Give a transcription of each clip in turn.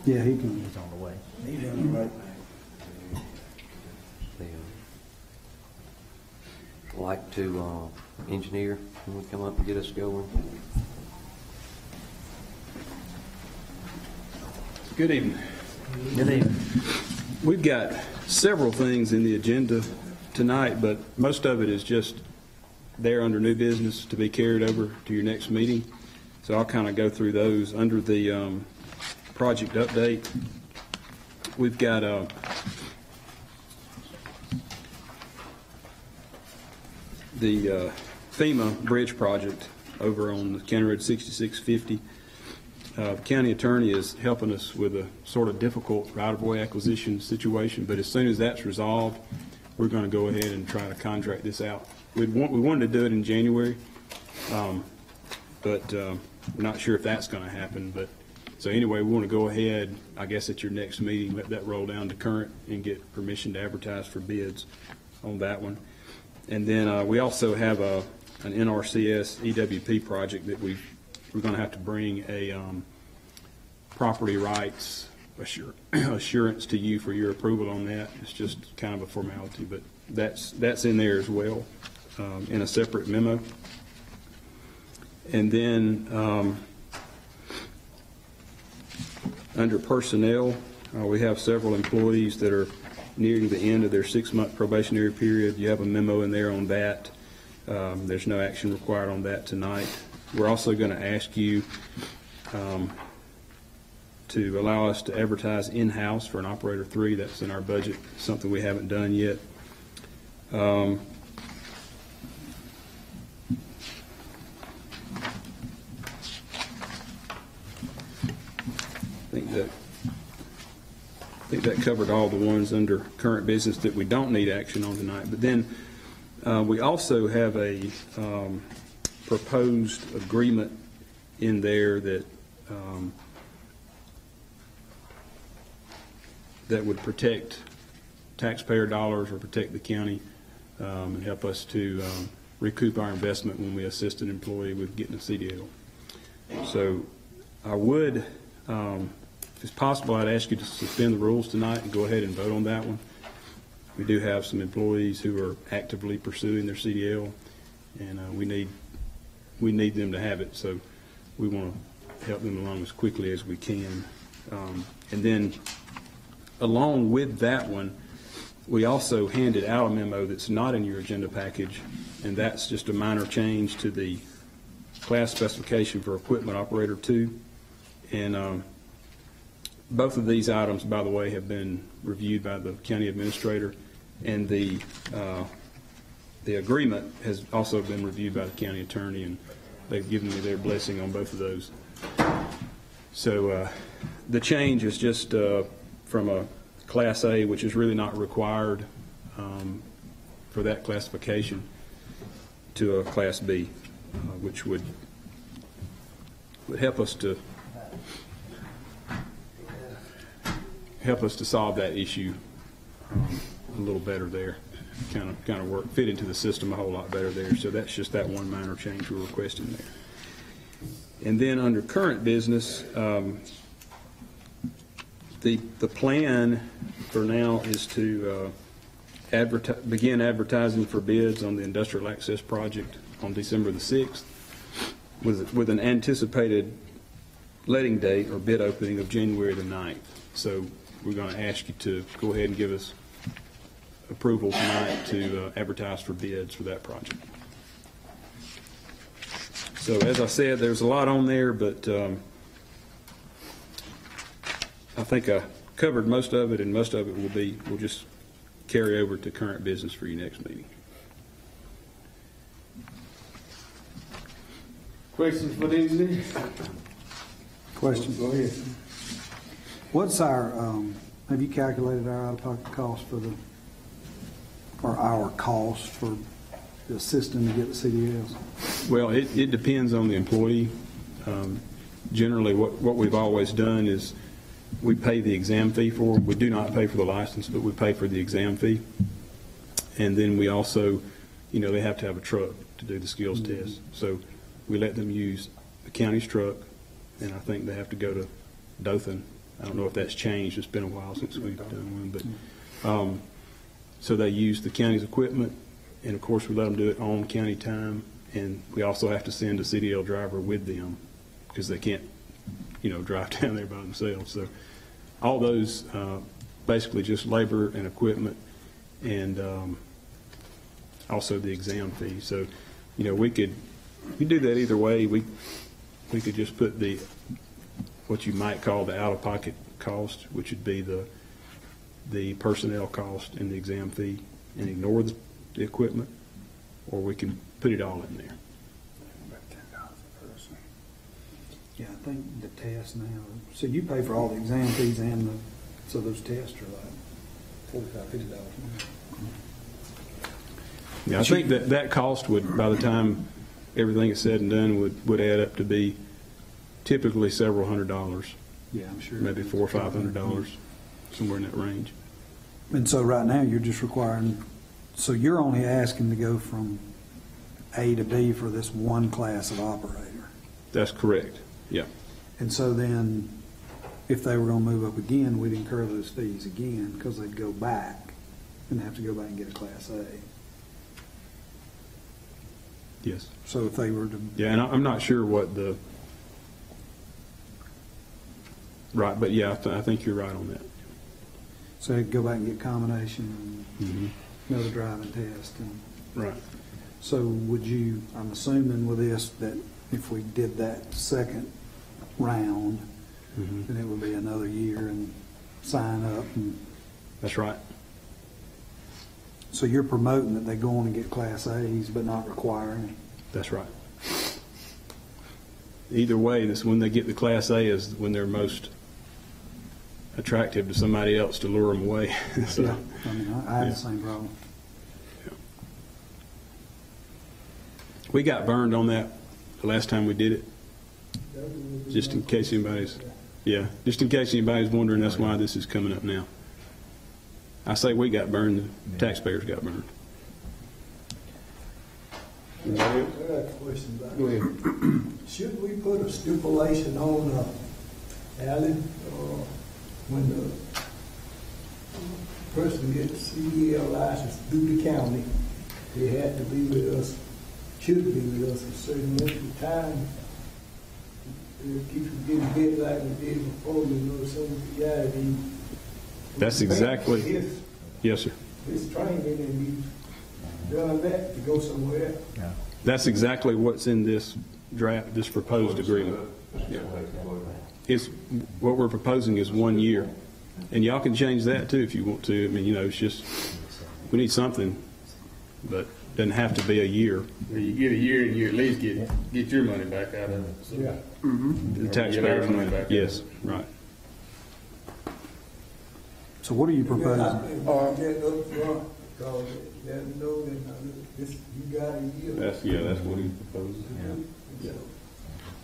Yeah, he can. He's on the way. He's on the way. Like to engineer when we come up and get us going. Good evening. Good evening. We've got several things in the agenda tonight, but most of it is just there under new business to be carried over to your next meeting. So I'll kind of go through those. Under the project update, we've got the FEMA bridge project over on the County Road 6650. The county attorney is helping us with a sort of difficult right-of-way acquisition situation, but as soon as that's resolved, we're going to go ahead and try to contract this out. We wanted to do it in January, but we're not sure if that's going to happen. But so anyway, we want to go ahead, I guess at your next meeting, let that roll down to current and get permission to advertise for bids on that one. And then we also have an NRCS EWP project that we're going to have to bring a property rights assurance to you for your approval on that. It's just kind of a formality, but that's in there as well in a separate memo. And then under personnel, we have several employees that are nearing the end of their 6-month probationary period. You have a memo in there on that. There's no action required on that tonight. We're also going to ask you to allow us to advertise in-house for an operator 3. That's in our budget, something we haven't done yet. I think that covered all the ones under current business that we don't need action on tonight. But then we also have a proposed agreement in there that that would protect taxpayer dollars or protect the county and help us to recoup our investment when we assist an employee with getting a CDL. So I would, if it's possible, I'd ask you to suspend the rules tonight and go ahead and vote on that one. We do have some employees who are actively pursuing their CDL, and we need them to have it. So we want to help them along as quickly as we can. And then along with that one, we also handed out a memo that's not in your agenda package, and that's just a minor change to the class specification for equipment operator 2. And both of these items, by the way, have been reviewed by the county administrator, and the agreement has also been reviewed by the county attorney, and they've given me their blessing on both of those. So the change is just from a Class A, which is really not required for that classification, to a Class B, which would help us to solve that issue a little better there. Kind of fit into the system a whole lot better there. So that's just that one minor change we're requesting there. And then under current business, the plan for now is to begin advertising for bids on the industrial access project on December the 6th with an anticipated letting date or bid opening of January the 9th. So we're going to ask you to go ahead and give us approval tonight to advertise for bids for that project. So as I said, there's a lot on there, but I think I covered most of it, and most of it will just carry over to current business for your next meeting. Questions for the engineer? Question. Go ahead. What's our, have you calculated our out-of-pocket cost or our cost for the system to get the CDLs? Well, it depends on the employee. Generally, what we've always done is we pay the exam fee for them. We do not pay for the license, but we pay for the exam fee. And then we also, they have to have a truck to do the skills test. So we let them use the county's truck, and I think they have to go to Dothan, I don't know if that's changed. It's been a while since we've done one, but so they use the county's equipment, and of course we let them do it on county time, and we also have to send a CDL driver with them because they can't, drive down there by themselves. So all those basically just labor and equipment, and also the exam fee. So we could do that either way. We could just put what you might call the out-of-pocket cost, which would be the personnel cost and the exam fee, and ignore the equipment, or we can put it all in there. About $10 a person. Yeah, I think the test now, so you pay for all the exam fees so those tests are like $45, $50. Yeah, I think that cost would, by the time everything is said and done, would add up to be typically several $100s. Yeah, I'm sure. Maybe $400 or $500, somewhere in that range. And so right now, you're just requiring, so you're only asking to go from A to B for this one class of operator. That's correct, yeah. And so then, if they were going to move up again, we'd incur those fees again because they'd go back and have to go back and get a Class A. Yes. So if they were to... Yeah, and I'm not sure what right, but yeah, I think you're right on that. So they'd go back and get combination and another driving test. Right. So would you, I'm assuming with this, that if we did that second round, then it would be another year and sign up. That's right. So you're promoting that they go on and get Class A's, but not requiring. That's right. Either way, this when they get the Class A is when they're most attractive to somebody else to lure them away. So, Yeah, I mean, I had the same problem. We got burned on that the last time we did it. Just in case anybody's wondering, that's why this is coming up now. I say we got burned, the taxpayers got burned. I got a question about Go ahead. Should we put a stipulation on Alan, when the person gets CDL license through the county, they have to be with us, should be with us a certain length of time? Keep from getting hit like we did before, some of the guys, That's exactly, yes, sir. his training and he done that to go somewhere. That's exactly what's in this draft, this proposed agreement. It's, what we're proposing is 1 year. And y'all can change that too if you want to. I mean, it's just, we need something, but it doesn't have to be a year. You get a year and you at least get your money back out of it. So. Yeah. The taxpayers' money. Yes, right. So what are you proposing? Get up front, because let them know that this, you got a year. That's what he's proposing.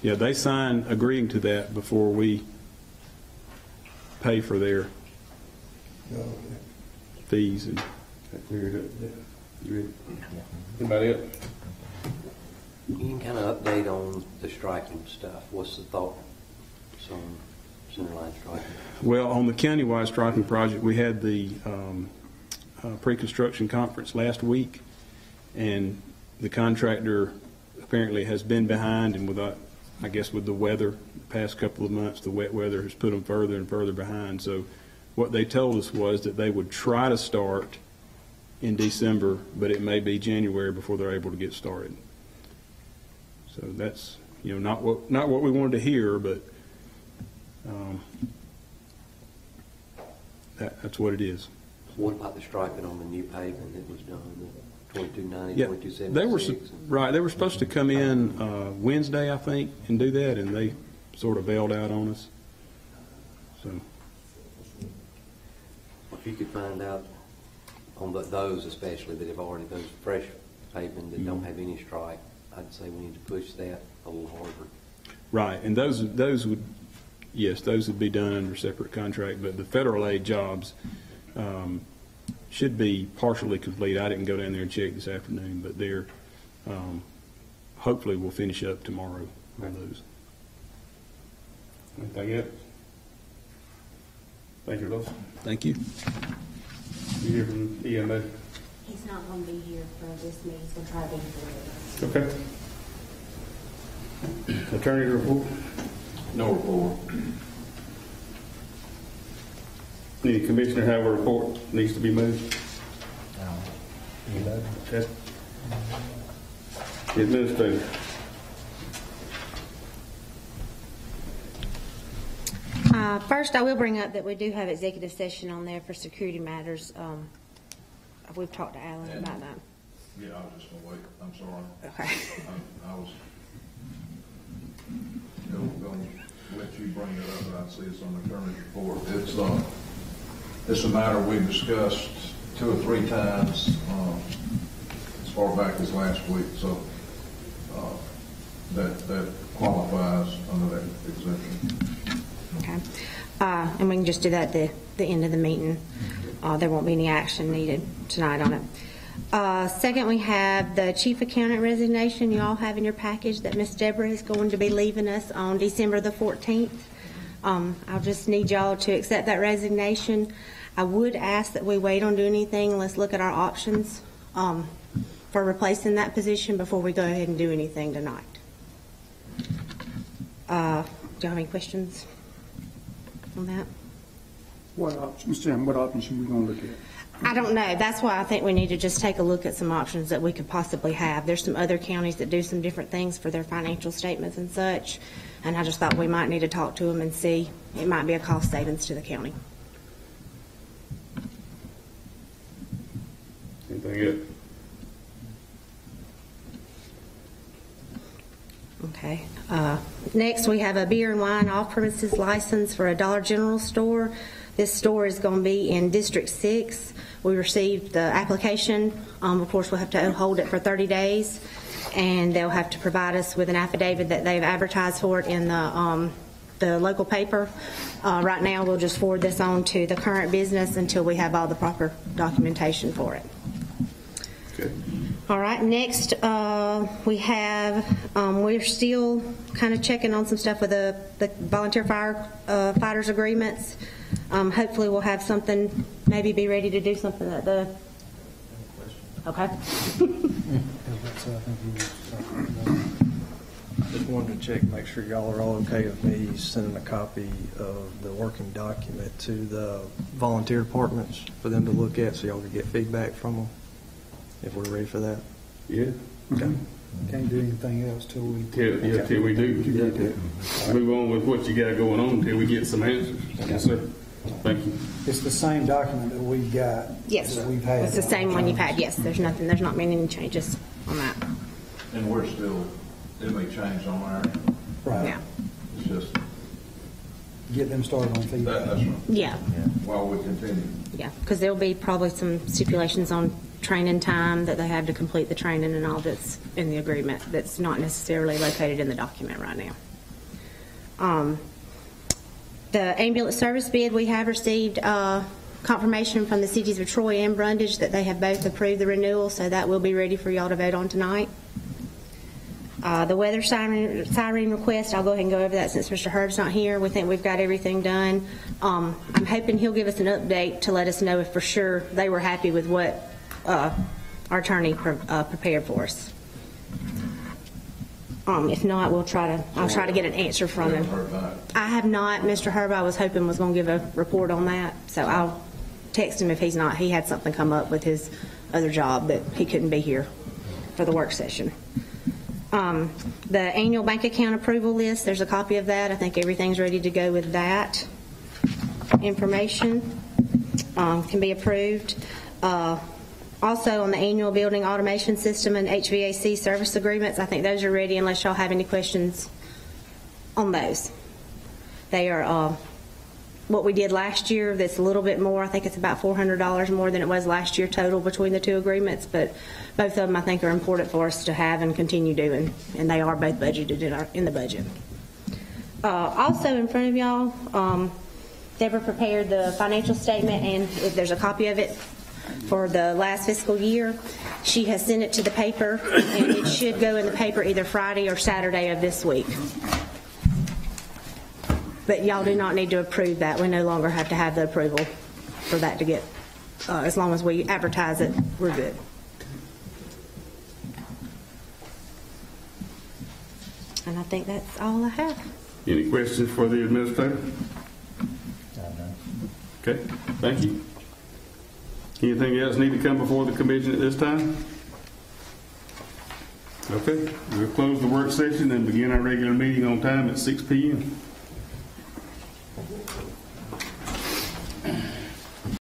Yeah, they sign agreeing to that before we pay for their fees. And That cleared up. You ready? Anybody else? You can kind of update on the striking stuff. What's the thought on centerline striking? well, on the countywide striking project, we had the pre-construction conference last week, and the contractor apparently has been behind, and I guess with the weather, the past couple of months, the wet weather has put them further and further behind. So what they told us was that they would try to start in December, but it may be January before they're able to get started. So that's, not what we wanted to hear, but that's what it is. What about the striping on the new pavement that was done, the 2290, Yeah, 2276? they were supposed to come in Wednesday, I think, and do that, and they sort of bailed out on us. So If you could find out on those especially that have already, those fresh pavement that don't have any stripe, I'd say we need to push that a little harder. right, and those would be done under separate contract, but the federal aid jobs should be partially complete. I didn't go down there and check this afternoon, but they're hopefully we'll finish up tomorrow on those. Anything else? Thank you, Los. Thank you. You hear from EMA? He's not going to be here for this meeting, he's going to try to be here. Okay. Attorney report? No report. Any commissioner have a report needs to be moved? Okay. The administrator. First, I will bring up that we do have executive session on there for security matters. We've talked to Alan about that. Yeah, I was just gonna wait. I'm sorry. Okay. I was gonna let you bring it up, but I see it's on the attorney's report. It's a matter we discussed 2 or 3 times, as far back as last week, so, that qualifies under that exemption. Okay. And we can just do that at the end of the meeting. There won't be any action needed tonight on it. Second, we have the chief accountant resignation. You all have in your package that Miss Deborah is going to be leaving us on December the 14th. I'll just need y'all to accept that resignation. I would ask that we wait on doing anything. Let's look at our options for replacing that position before we go ahead and do anything tonight. Do you have any questions on that? What options, Sam, what options are we going to look at? I don't know. That's why I think we need to just take a look at some options that we could possibly have. There's some other counties that do some different things for their financial statements and such, and I just thought we might need to talk to them and see. It might be a cost savings to the county. Anything else? Okay. Next, we have a beer and wine off-premises license for a Dollar General store. This store is going to be in District 6. We received the application. Of course, we'll have to hold it for 30 days, and they'll have to provide us with an affidavit that they've advertised for it in the local paper. Right now, we'll just forward this on to the current business until we have all the proper documentation for it. Okay. All right, next we have, we're still kind of checking on some stuff with the volunteer fighters agreements. Hopefully we'll have something, maybe be ready to do something at the, okay. Just wanted to check, make sure y'all are all okay with me sending a copy of the working document to the volunteer departments for them to look at so y'all can get feedback from them. If we're ready for that. Yeah. Okay. Can't do anything else till we. Till we do. Move on with what you got going on until we get some answers. Yes, sir. Thank you. It's the same document that we've got. Yes, that we've had. it's the same one you've had. Yes, there's not been any changes on that. And we're still, it may change on our, Right. Yeah. it's just, Get them started on feedback. that's right. Yeah. While we continue. Yeah, because there'll be probably some stipulations on training time that they have to complete the training and all that's in the agreement that's not necessarily located in the document right now. The ambulance service bid, we have received confirmation from the cities of Troy and Brundage that they have both approved the renewal, so that will be ready for y'all to vote on tonight. The weather siren request, I'll go ahead and go over that since Mr. Herb's not here. We think we've got everything done. I'm hoping he'll give us an update to let us know if for sure they were happy with what our attorney prepared for us. If not, I'll try to get an answer from him. I have not. Mr. Herb, I was hoping was going to give a report on that, so I'll text him if he's not. He had something come up with his other job that he couldn't be here for the work session. The annual bank account approval list, there's a copy of that. I think everything's ready to go with that information. Can be approved. Also on the annual building automation system and HVAC service agreements, I think those are ready unless y'all have any questions on those. They are what we did last year. That's a little bit more. I think it's about $400 more than it was last year total between the two agreements, but both of them I think are important for us to have and continue doing, and they are both budgeted in the budget. Also in front of y'all, Deborah prepared the financial statement, and if there's a copy of it for the last fiscal year. She has sent it to the paper, and it should go in the paper either Friday or Saturday of this week. But y'all do not need to approve that. We no longer have to have the approval for that to get, as long as we advertise it, we're good. And I think that's all I have. Any questions for the administrator? Okay, thank you. Anything else need to come before the commission at this time? Okay, we'll close the work session and begin our regular meeting on time at 6 p.m.